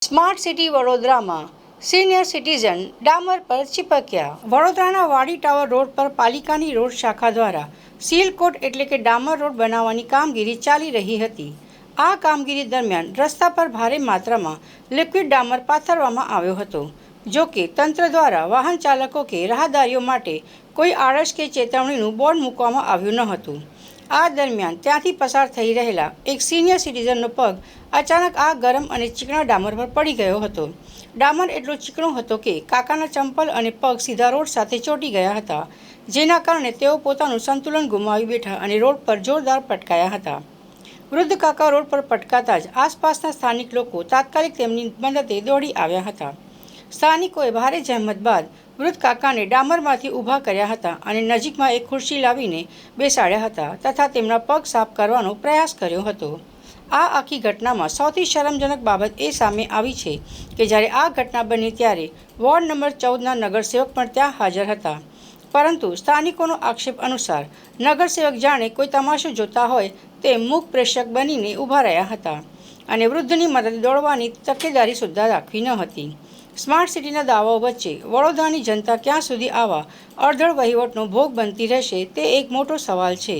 Smart city વડોદરામાં senior citizen ડામર પર ચીપક્યા। વડોદરાના વાડી ટાવર રોડ પર પાલિકાની રોડ શાખા દ્વારા સીલ કોટ એટલે કે ડામર રોડ બનાવવાની કામગીરી ચાલી રહી હતી। આ કામગીરી દરમિયાન રસ્તા પર ભારે માત્રામાં લિક્વિડ ડામર પાથરવામાં આવ્યો હતો। જો કે તંત્ર દ્વારા વાહન ચાલકો કે રાહદારીઓ માટે કોઈ આળસ કે ચેતવણીનું બોર્ડ મૂકવામાં આવ્યું ન હતું। આ દરમિયાન ત્યાંથી પસાર થઈ રહેલા એક સિનિયર સિટીઝનનો પગ અચાનક આ ગરમ અને ચીકણા ડામર પર પડી ગયો હતો। ડામર એટલો ચીકણો હતો કે કાકાના ચંપલ અને પગ સીધા રોડ સાથે ચોંટી ગયા હતા, જેના કારણે તેઓ પોતાનું સંતુલન ગુમાવી બેઠા અને રોડ પર જોરદાર પટકાયા હતા। વૃદ્ધ કાકા રોડ પર પટકાતા જ આસપાસના સ્થાનિક લોકો તાત્કાલિક તેમની મદદે દોડી આવ્યા હતા। સ્થાનિકોએ ભારે જહેમત બાદ વૃદ્ધ કાકાને ડામરમાંથી ઊભા કર્યા હતા અને નજીકમાં એક ખુરશી લાવીને બેસાડ્યા હતા તથા તેમના પગ સાફ કરવાનો પ્રયાસ કર્યો હતો। આ આખી ઘટનામાં સૌથી શરમજનક બાબત એ સામે આવી છે કે જ્યારે આ ઘટના બની ત્યારે વોર્ડ નંબર 14ના નગરસેવક પણ ત્યાં હાજર હતા, પરંતુ સ્થાનિકોનો આક્ષેપ અનુસાર નગરસેવક જાણે કોઈ તમાશો જોતા હોય તેમ મૂક પ્રેક્ષક બનીને ઊભા રહ્યા હતા અને વૃદ્ધની મદદે દોડવાની તકેદારી સુદ્ધા રાખવી ન હતી। સ્માર્ટ સિટીના દાવાઓ વચ્ચે વડોદરાની જનતા ક્યાં સુધી આવા અડધડ વહીવટનો ભોગ બનતી રહેશે તે એક મોટો સવાલ છે।